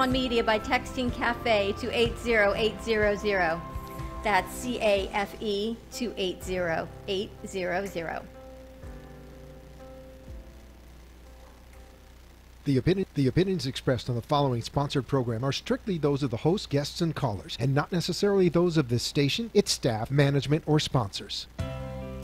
on media by texting CAFE to 80800. That's CAFE to 80800. The opinions expressed on the following sponsored program are strictly those of the host, guests, and callers, and not necessarily those of this station, its staff, management, or sponsors.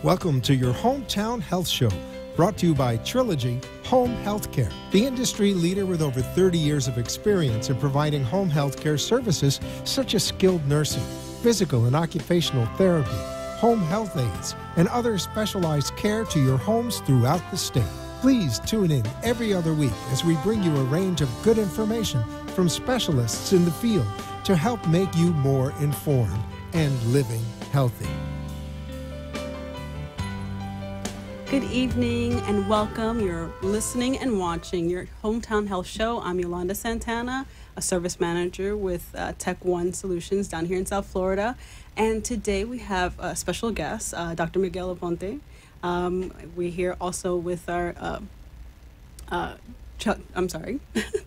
Welcome to your Hometown Health Show, brought to you by Trilogy Home Healthcare, the industry leader with over 30 years of experience in providing home healthcare services such as skilled nursing, physical and occupational therapy, home health aides, and other specialized care to your homes throughout the state. Please tune in every other week as we bring you a range of good information from specialists in the field to help make you more informed and living healthy. Good evening and welcome. You're listening and watching your Hometown Health Show. I'm Yolanda Santana, a service manager with Tech One Solutions down here in South Florida. And today we have a special guest, Dr. Miguel Aponte. We're here also with our,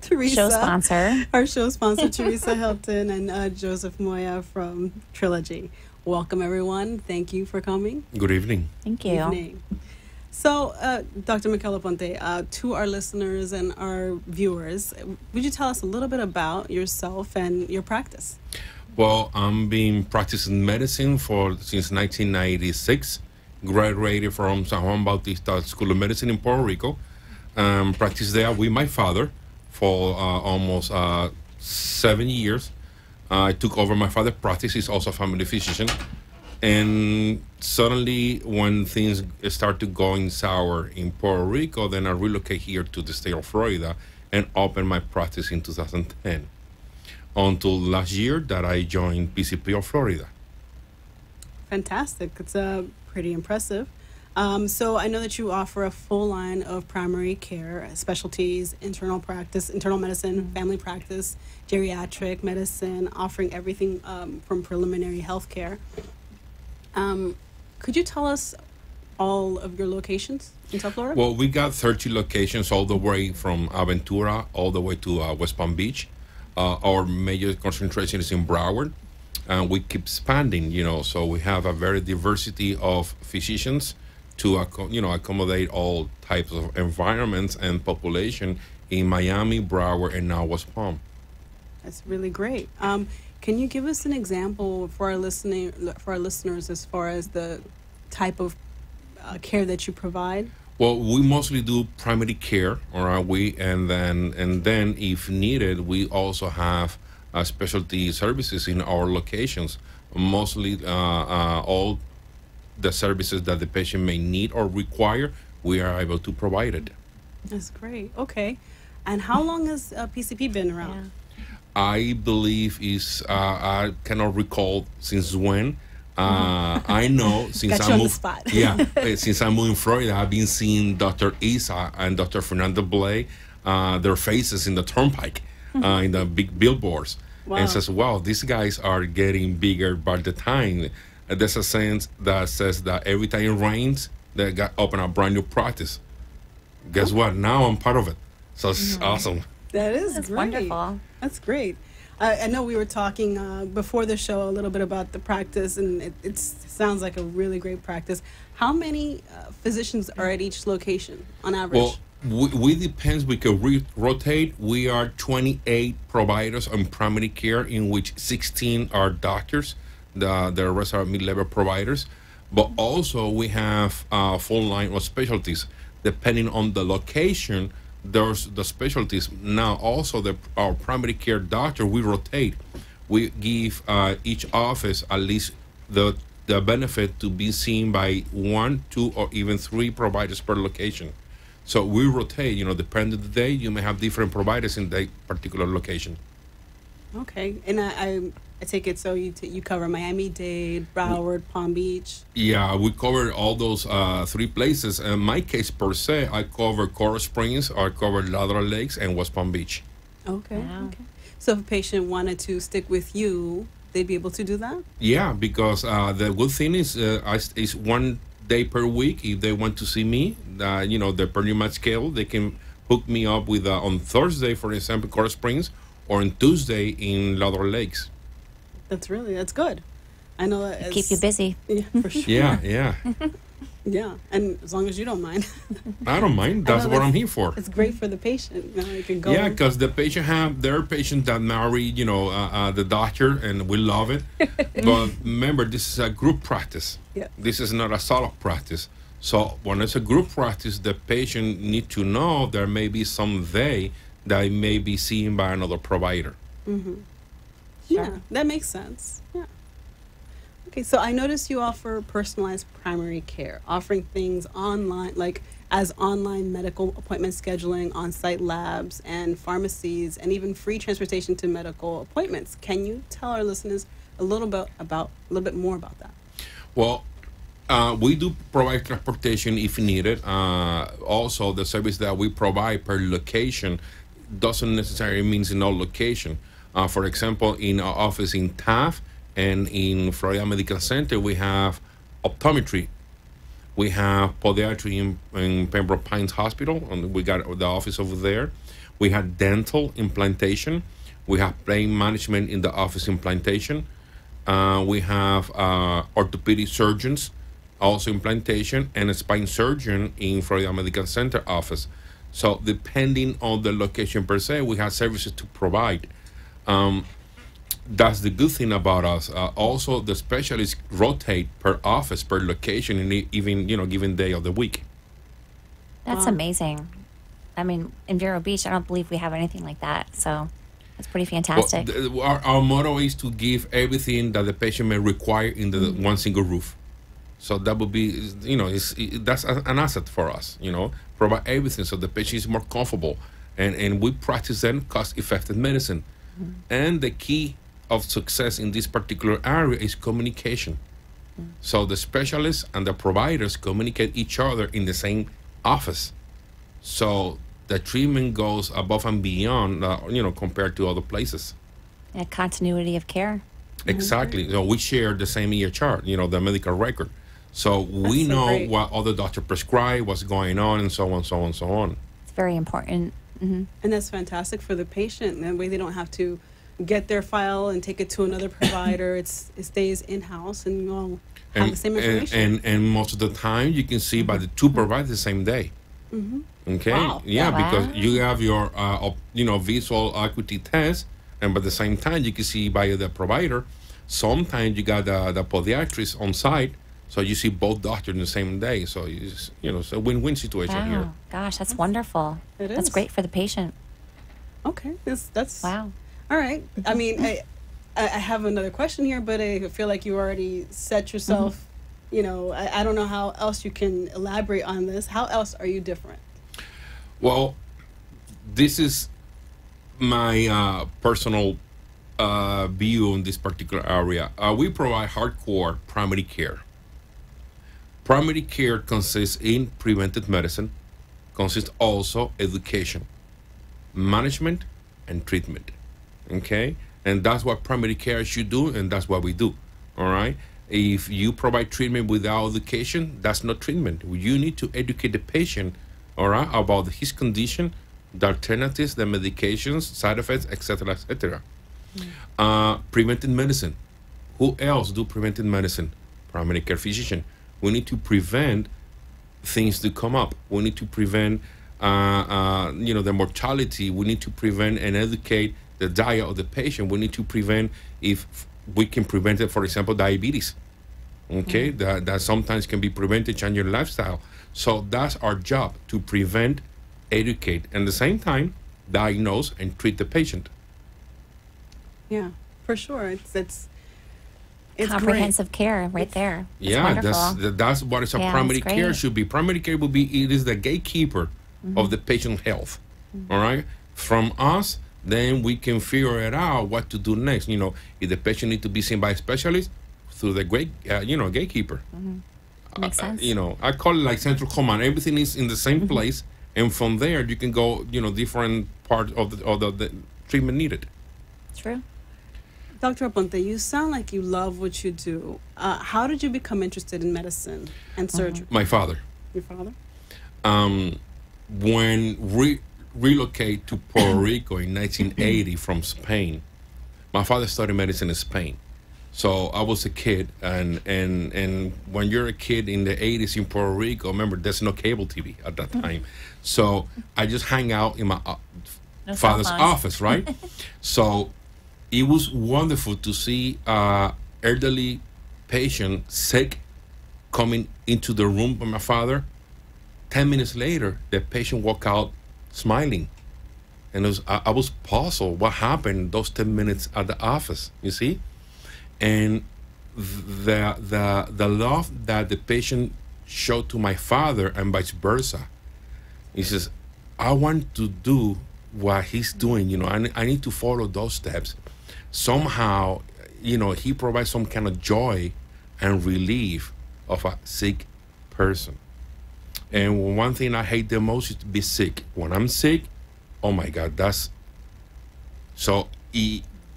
Teresa. Show sponsor. Our show sponsor, Teresa Hilton, and Joseph Moya from Trilogy. Welcome, everyone. Thank you for coming. Good evening. Thank you. Evening. So, Dr. Miguel Aponte, to our listeners and our viewers, would you tell us a little bit about yourself and your practice? Well, I've been practicing medicine since 1996. Graduated from San Juan Bautista School of Medicine in Puerto Rico. Practiced there with my father for almost 7 years. I took over my father's practice. He's also a family physician. And suddenly, when things started going sour in Puerto Rico, then I relocated here to the state of Florida and opened my practice in 2010. Until last year that I joined PCP of Florida. Fantastic. It's pretty impressive. So I know that you offer a full line of primary care specialties, internal practice, internal medicine, family practice, geriatric medicine, offering everything from preliminary health care. Could you tell us all of your locations in South Florida? Well, we got 30 locations all the way from Aventura all the way to West Palm Beach. Our major concentration is in Broward. And we keep expanding, so we have a very diversity of physicians to, accommodate all types of environments and population in Miami, Broward, and now West Palm. That's really great. Can you give us an example for our listeners as far as the type of care that you provide? Well, we mostly do primary care, all right. And then if needed, we also have specialty services in our locations. Mostly all the services that the patient may need or require, we are able to provide it. That's great. Okay. And how long has PCP been around? I believe I cannot recall since when. I know since Got you on the spot. Since I moved in Florida, I've been seeing Dr. Isa and Dr. Fernando Blay, their faces in the turnpike. In the big billboards. Wow. And says, wow, these guys are getting bigger by the time. There's a sense that says that every time it rains, they got open a brand new practice. Guess what? Now I'm part of it. So it's awesome. That's great. Wonderful. That's great. I know we were talking before the show a little bit about the practice, and it sounds like a really great practice. How many physicians are at each location on average? Well, we depends. We can rotate. We are 28 providers on primary care, in which 16 are doctors. The rest are mid-level providers. But also we have a full line of specialties. Depending on the location, there's the specialties. Now also our primary care doctor, we rotate. We give each office at least the benefit to be seen by 1, 2, or even 3 providers per location. So we rotate, depending on the day, you may have different providers in that particular location. Okay. And I take it so you cover Miami-Dade, Broward, Palm Beach? Yeah, we cover all those 3 places. In my case, per se, I cover Coral Springs, I cover Ladera Lakes, and West Palm Beach. Okay. Wow. Okay. So if a patient wanted to stick with you, they'd be able to do that? Yeah, because the good thing is 1 day per week. If they want to see me, the per diem schedule, they can hook me up with on Thursday, for example, Coral Springs, or on Tuesday in Ladder Lakes. That's good. I know that Keep you busy. Yeah, for sure. Yeah. Yeah, and as long as you don't mind. I don't mind. That's what I'm here for. It's great for the patient. You know, you can go. Yeah, because there are patients that marry, the doctor, and we love it. But remember, this is a group practice. Yeah. This is not a solo practice. So when it's a group practice, the patient need to know there may be some day that may be seen by another provider. Mm-hmm. Yeah, that makes sense. Yeah. Okay, so I noticed you offer personalized primary care, offering things online, like as online medical appointment scheduling, on-site labs, and pharmacies, and even free transportation to medical appointments. Can you tell our listeners a little bit more about that? Well, we do provide transportation if needed. Also, the service that we provide per location doesn't necessarily means in all location. For example, in our office in Taft and in Florida Medical Center, we have optometry. We have podiatry in Pembroke Pines Hospital, and we got the office over there. We have dental implantation. We have pain management in the office implantation. We have orthopedic surgeons, also implantation, and a spine surgeon in Florida Medical Center office. So depending on the location per se, we have services to provide. That's the good thing about us. Also, the specialists rotate per office, per location, and even given day of the week. That's amazing. I mean, in Vero Beach, I don't believe we have anything like that. So that's pretty fantastic. Well, our motto is to give everything that the patient may require in the one single roof. So that would be, that's an asset for us. Provide everything so the patient is more comfortable, and we practice then cost-effective medicine. Mm-hmm. And the key of success in this particular area is communication. Mm-hmm. So the specialists and the providers communicate each other in the same office. So the treatment goes above and beyond, compared to other places. Yeah, continuity of care. Exactly. So we share the same EHR, the medical record. So we know what other doctor prescribe, what's going on, and so on, so on, so on. It's very important. Mm-hmm. And that's fantastic for the patient. That way they don't have to get their file and take it to another provider. It stays in-house, and you all have the same information. And most of the time, you can see by the two providers the same day. Mm-hmm. Okay? Wow. Yeah, because you have your, visual acuity test, and by the same time, you can see by the provider. Sometimes you got the podiatrist on site, so you see both doctors in the same day. So, it's a win-win situation here. Gosh, that's wonderful. It is. That's great for the patient. Okay. That's wow. All right. I mean, I have another question here, but I feel like you already set yourself, I don't know how else you can elaborate on this. How else are you different? Well, this is my personal view on this particular area. We provide hardcore primary care. Primary care consists in preventive medicine, consists also education, management, and treatment. Okay? And that's what primary care should do, and that's what we do. All right? If you provide treatment without education, that's not treatment. You need to educate the patient, all right, about his condition, the alternatives, the medications, side effects, etc., etc. Preventive medicine. Who else do preventive medicine? Primary care physician. We need to prevent things to come up. We need to prevent, the mortality. We need to prevent and educate the diet of the patient. We need to prevent, if we can prevent it, for example, diabetes. Okay, that sometimes can be prevented, change your lifestyle. So that's our job, to prevent, educate, and at the same time, diagnose and treat the patient. Yeah, for sure. It's comprehensive care right there. It's that's what it's primary care should be. Primary care will be, it is the gatekeeper of the patient health. All right, from us, then we can figure it out what to do next. If the patient needs to be seen by a specialist, through the gatekeeper. Makes sense. I call it like central command. Everything is in the same place, and from there you can go, different part of the treatment needed. True. Dr. Aponte, you sound like you love what you do. How did you become interested in medicine and surgery? My father. Your father? When relocated to Puerto Rico in 1980 from Spain. My father studied medicine in Spain. So I was a kid, and when you're a kid in the 80s in Puerto Rico, remember, there's no cable TV at that time. So I just hang out in my No cell father's phones. office, right? So it was wonderful to see elderly patient sick coming into the room with my father. 10 minutes later, the patient walked out smiling. And I was puzzled what happened those 10 minutes at the office, you see? And the love that the patient showed to my father and vice versa. He says, I want to do what he's doing, I need to follow those steps. Somehow, he provides some kind of joy and relief of a sick person. And one thing I hate the most is to be sick. When I'm sick, oh my God,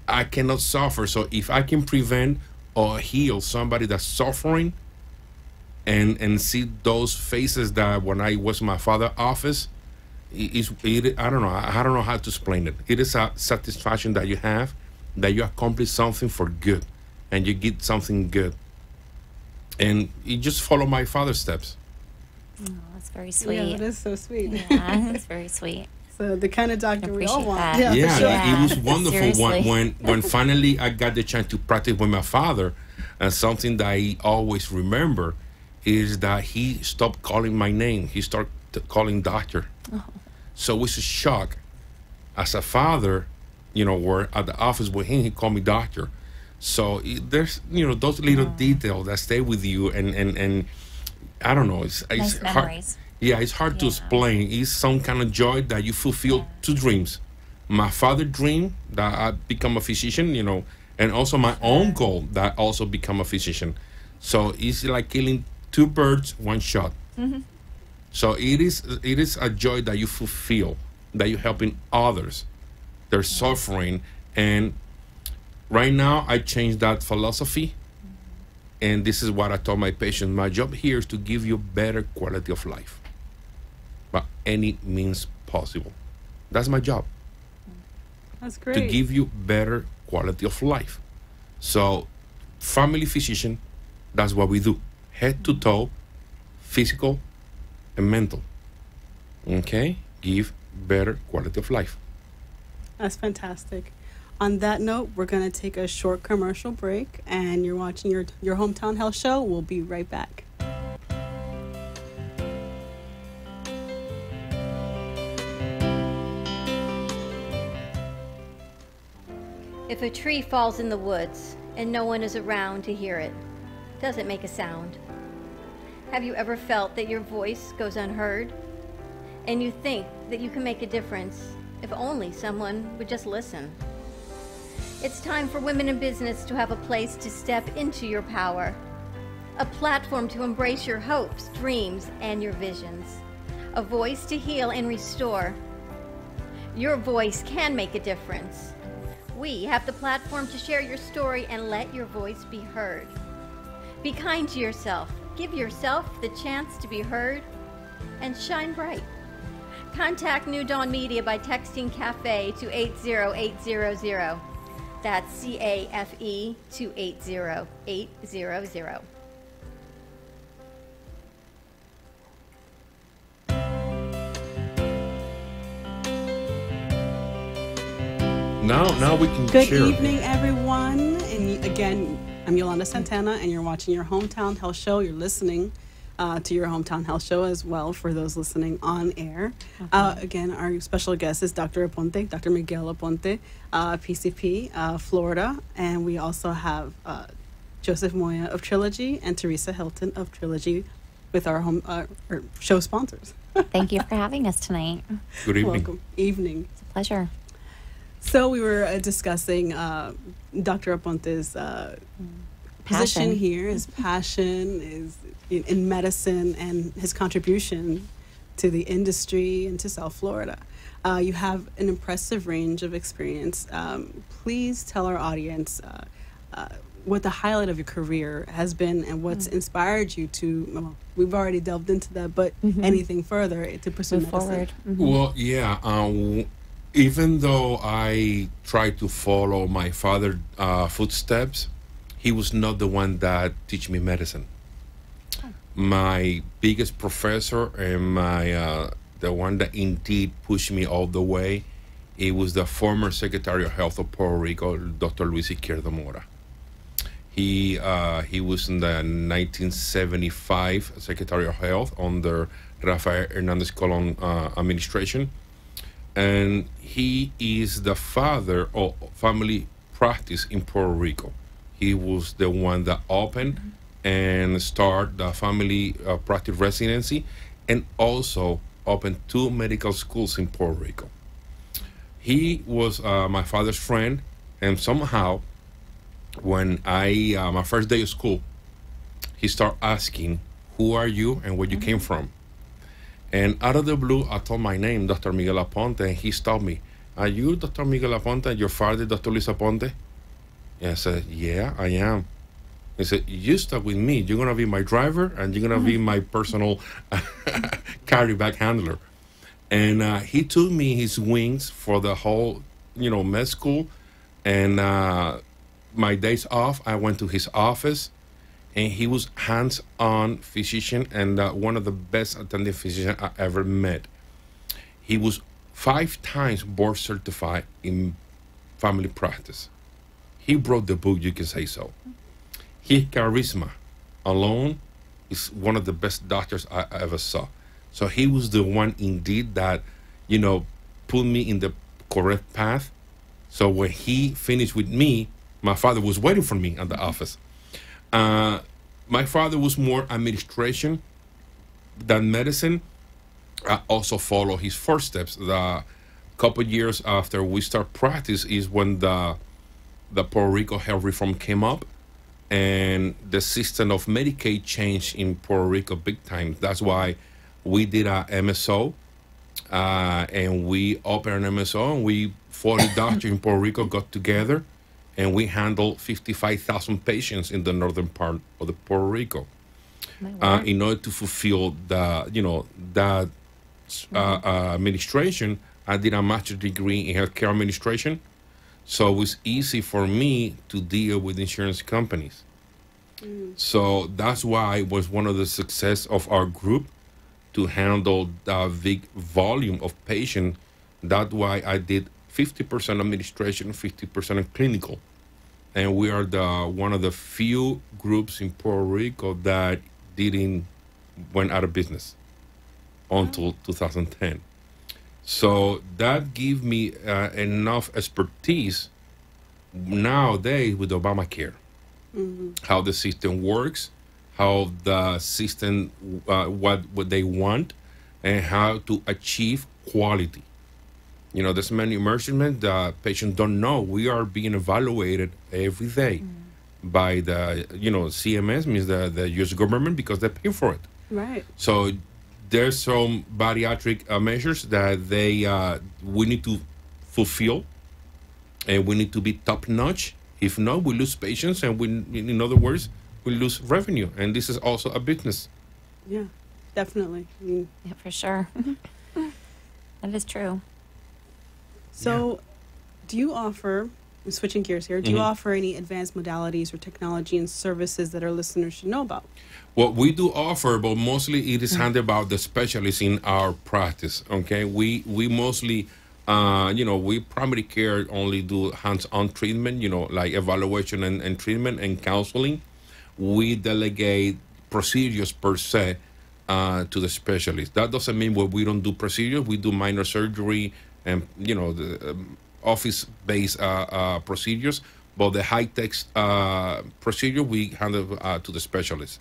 I cannot suffer. So if I can prevent or heal somebody that's suffering and see those faces that when I was in my father's office, I don't know how to explain it. It is a satisfaction that you have, that you accomplish something for good and you get something good. And you just follow my father's steps. Oh, that's very sweet. Yeah, that is so sweet. Yeah, that's very sweet. So the kind of doctor we all Appreciate want. that. Yeah, for sure. Yeah. It was wonderful Seriously. when finally I got the chance to practice with my father. And something that I always remember is that he stopped calling my name. He started calling doctor. Oh. So it was a shock. As a father, where at the office with him, he called me doctor. So there's, those little details that stay with you. And I don't know. It's Nice hard. memories. Yeah, it's hard to Yeah. explain. It's some kind of joy that you fulfill two dreams. My father dream that I become a physician, and also my own goal that I also become a physician. So it's like killing two birds, one shot. Mm-hmm. So it is a joy that you fulfill, that you're helping others. They're suffering. And right now I changed that philosophy. And this is what I told my patients. My job here is to give you better quality of life by any means possible. That's my job, That's great. to give you better quality of life. So family physician, that's what we do. Head to toe, physical and mental. Okay? Give better quality of life. That's fantastic. On that note, we're going to take a short commercial break, and you're watching your Hometown Health Show. We'll be right back. If a tree falls in the woods and no one is around to hear it, does it make a sound? Have you ever felt that your voice goes unheard? And you think that you can make a difference if only someone would just listen? It's time for women in business to have a place to step into your power, a platform to embrace your hopes, dreams, and your visions, a voice to heal and restore. Your voice can make a difference. We have the platform to share your story and let your voice be heard. Be kind to yourself. Give yourself the chance to be heard and shine bright. Contact New Dawn Media by texting CAFE to 80800. That's CAFE to 80800. Now we can Good share. evening, everyone. And again, I'm Yolanda Santana, and you're watching your Hometown Health Show. You're listening to your Hometown Health Show as well for those listening on air. Again, our special guest is Dr. Aponte, Dr. Miguel Aponte, PCP, Florida. And we also have Joseph Moya of Trilogy and Teresa Hilton of Trilogy with our show sponsors. Thank you for having us tonight. Good evening. Welcome. Evening. It's a pleasure. So we were discussing Dr. Aponte's position Passion. here, his passion is in medicine and his contribution to the industry and to South Florida. You have an impressive range of experience. Please tell our audience what the highlight of your career has been and what's inspired you to, well, we've already delved into that, but anything further to pursue Move medicine. forward. Well, yeah. Even though I tried to follow my father's footsteps, he was not the one that teach me medicine. My biggest professor and my the one that indeed pushed me all the way, it was the former Secretary of Health of Puerto Rico, Dr. Luis Izquierdo Mora. He was in the 1975 Secretary of Health under Rafael Hernandez Colon administration, and he is the father of family practice in Puerto Rico. He was the one that opened and started the family practice residency, and also opened 2 medical schools in Puerto Rico. He was my father's friend, and somehow, when my first day of school, he started asking, "Who are you and where you came from?" And out of the blue, I told my name, Dr. Miguel Aponte, and he stopped me. "Are you Dr. Miguel Aponte? Your father, Dr. Luis Aponte?" And I said, "Yeah, I am." He said, "You stuck with me. You're gonna be my driver, and you're gonna be my personal carry bag handler." And he took me his wings for the whole, med school. And my days off, I went to his office, and he was hands-on physician and one of the best attending physicians I ever met. He was 5 times board certified in family practice. He wrote the book, you can say so. His charisma alone is one of the best doctors I ever saw. So he was the one indeed that, put me in the correct path. So when he finished with me, my father was waiting for me at the office. My father was more administration than medicine. I also follow his footsteps. The couple years after we start practice is when the Puerto Rico health reform came up, and the system of Medicaid changed in Puerto Rico big time. That's why we did a MSO, and we opened an MSO, and we 40 doctors in Puerto Rico got together, and we handled 55,000 patients in the northern part of the Puerto Rico. In order to fulfill that administration, I did a master's degree in healthcare administration, so it was easy for me to deal with insurance companies. So that's why it was one of the success of our group to handle the big volume of patients. That's why I did 50% administration, 50% clinical. And we are one of the few groups in Puerto Rico that went out of business until 2010. So that gave me enough expertise nowadays with Obamacare, how the system works, how the system, what they want, and how to achieve quality. There's many measurements that patients don't know. We are being evaluated every day by the, CMS, means the U.S. government, because they pay for it. Right. So there's some bariatric measures that we need to fulfill, and we need to be top notch. If not, we lose patients, and in other words, we lose revenue. And this is also a business. Yeah, definitely. Yeah, for sure. That is true. So, do you offer, I'm switching gears here, do you offer any advanced modalities or technology and services that our listeners should know about? Well, we do offer, but mostly it is handled by the specialists in our practice, okay? We mostly, we primary care only do hands-on treatment, like evaluation and treatment and counseling. We delegate procedures per se to the specialist. That doesn't mean we don't do procedures. We do minor surgery and, the office-based procedures, but the high-tech procedure, we handle to the specialist.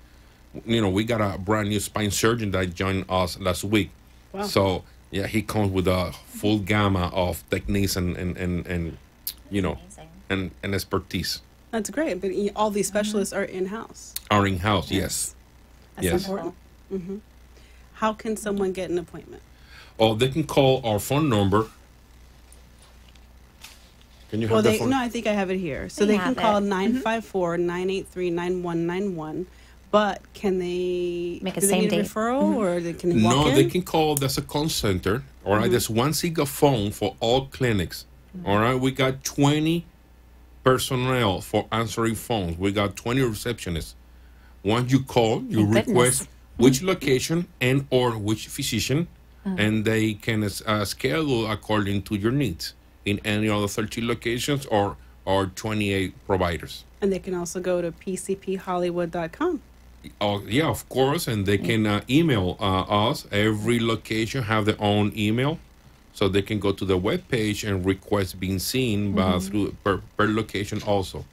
We got a brand new spine surgeon that joined us last week. Wow. So, yeah, he comes with a full gamma of techniques and expertise. That's great, but all these specialists are in-house. Are in-house, yes. That's Yes. important. How can someone get an appointment? Or they can call our phone number Can you Well, have that phone? no, I think I have it here. So They they can have call it. 954-983-9191. But can they Make a do they same need a day. referral or can they walk No, in? they can call. There's a call center. All right, there's one single phone for all clinics. All right, we got 20 personnel for answering phones. We got 20 receptionists. Once you call, you Thank request goodness. which location and or which physician, and they can schedule according to your needs in any of the 13 locations or 28 providers. And they can also go to pcphollywood.com. Oh, yeah, of course, and they can email us. Every location have their own email, so they can go to the web page and request being seen through per location also.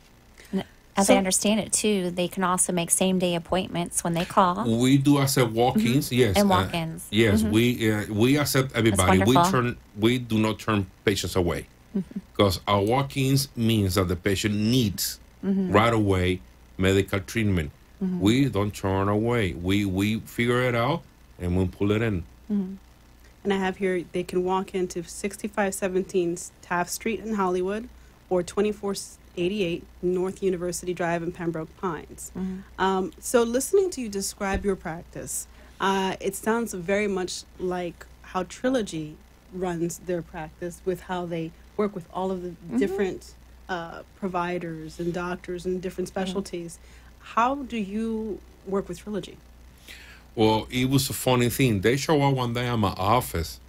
As So- I understand it too, they can also make same day appointments when they call. We do accept walk-ins, yes, And walk-ins. yes, we accept everybody. wonderful. We do not turn patients away because our walk-ins means that the patient needs right away medical treatment. We don't turn away. We figure it out and we pull it in. And I have here they can walk into 6517 Taft Street in Hollywood or 2488 North University Drive in Pembroke Pines. So listening to you describe your practice, it sounds very much like how Trilogy runs their practice with how they work with all of the different providers and doctors and different specialties. How do you work with Trilogy? Well, it was a funny thing. They show up one day at my office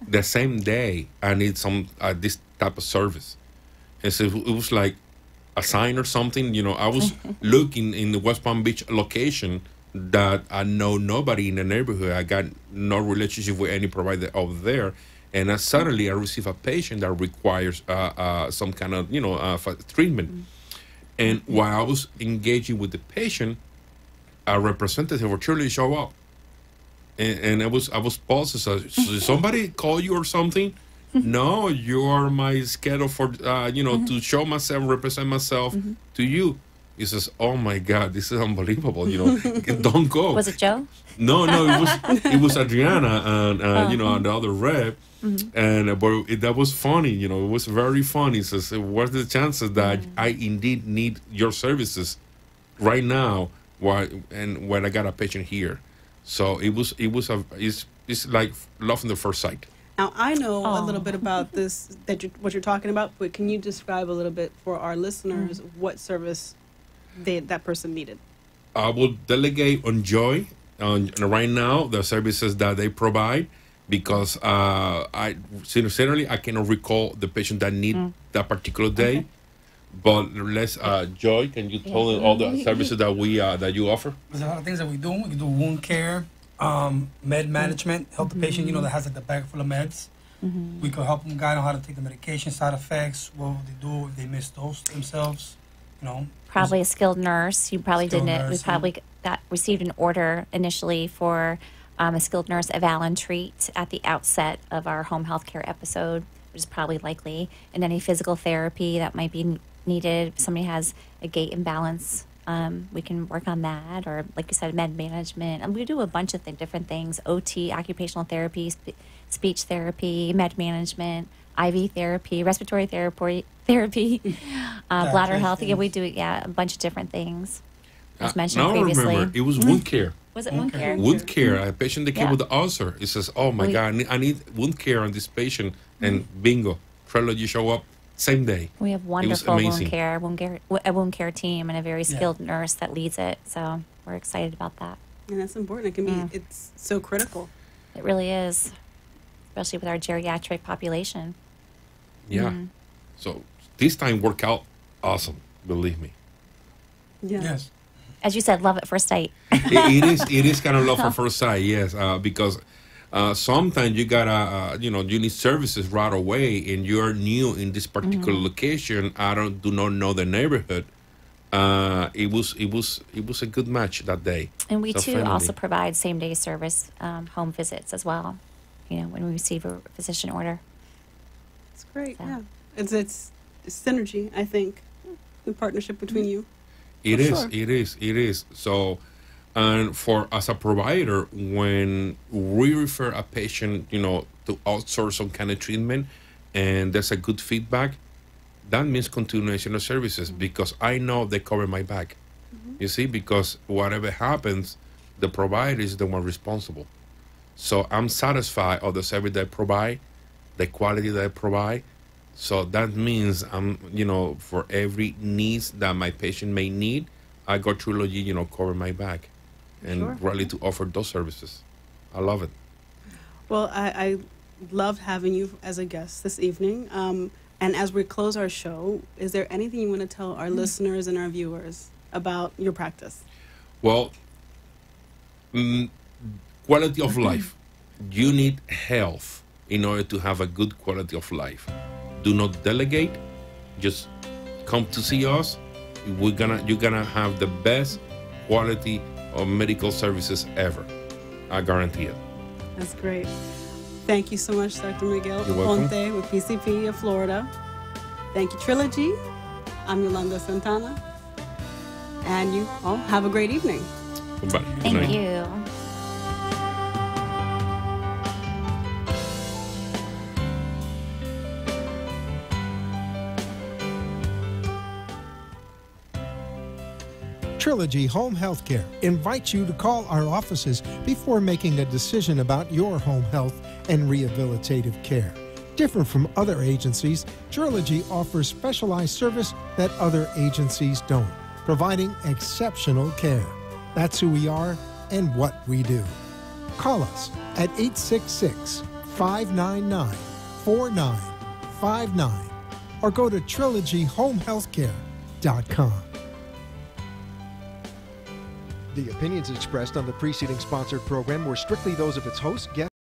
the same day I need some this type of service. And so it was like a sign or something. You know, I was looking in the West Palm Beach location that I know nobody in the neighborhood. I got no relationship with any provider over there. And suddenly I receive a patient that requires some kind of, treatment. And while I was engaging with the patient, a representative of Trilogy show up, and I was paused. So somebody call you or something? No, you are my schedule for to show myself, represent myself to you. He says, "Oh my God, this is unbelievable! Don't go." Was it Joe? No, it was Adriana and and the other rep. And but that was funny, it was very funny. Says, what's the chances that I indeed need your services right now? When I got a patient here, so it's like love from the first sight. Now, I know a little bit about this, what you're talking about, but can you describe a little bit for our listeners what service that person needed? I will delegate on Joy right now the services that they provide because I sincerely I cannot recall the patient that need that particular day. Okay. But let's Joy, can you tell them all the services that we that you offer? There's a lot of things that we do. We can do wound care, med management, help the patient, that has like the bag full of meds. We can help them guide on how to take the medication, side effects, what would they do if they misdose themselves, Probably a skilled nurse. You probably Skilled didn't. We nurse, probably received an order initially for a skilled nurse eval and treat at the outset of our home health care episode, which is probably likely, and any physical therapy that might be needed. If somebody has a gait imbalance, we can work on that, or like you said, med management. And we do a bunch of different things: OT, occupational therapy, speech therapy, med management, IV therapy, respiratory therapy, bladder health. Yeah, we do a bunch of different things. As mentioned now previously. I remember, it was wound care. Was it wound care? Wound care. A patient that came Yeah. with the ulcer. He says, "Oh my God, I need wound care on this patient." And bingo, Trilogy show up same day. We have It was wonderful amazing. a wound care team, and a very skilled nurse that leads it. So we're excited about that. And that's important. It can be, it's so critical. It really is, especially with our geriatric population. Yeah. So this time worked out awesome. Believe me. Yeah. Yes. As you said, love at first sight. It is kind of love at first sight, yes, because sometimes you gotta you need services right away, and you're new in this particular location. I do not know the neighborhood. It was a good match that day. And we So too finally. also provide same day service home visits as well. When we receive a physician order. It's great. So. Yeah. It's synergy, I think, the partnership between you. It For is. sure. It is. So, and for as a provider, when we refer a patient, to outsource some kind of treatment, and there's a good feedback, that means continuation of services because I know they cover my back. You see, because whatever happens, the provider is the one responsible. So I'm satisfied of the service that I provide, the quality that I provide. So that means for every needs that my patient may need, I got Trilogy, cover my back and ready to offer those services. I love it. Well, I loved having you as a guest this evening. And as we close our show, is there anything you want to tell our listeners and our viewers about your practice? Well, quality of life. You need health in order to have a good quality of life. Do not delegate. Just come to see us. You're gonna have the best quality of medical services ever. I guarantee it. That's great. Thank you so much, Dr. Miguel Aponte with PCP of Florida. Thank you, Trilogy. I'm Yolanda Santana. And you all have a great evening. Goodbye. Thank you. Trilogy Home Healthcare invites you to call our offices before making a decision about your home health and rehabilitative care. Different from other agencies, Trilogy offers specialized service that other agencies don't, providing exceptional care. That's who we are and what we do. Call us at 866-599-4959 or go to trilogyhomehealthcare.com. The opinions expressed on the preceding sponsored program were strictly those of its host, guests,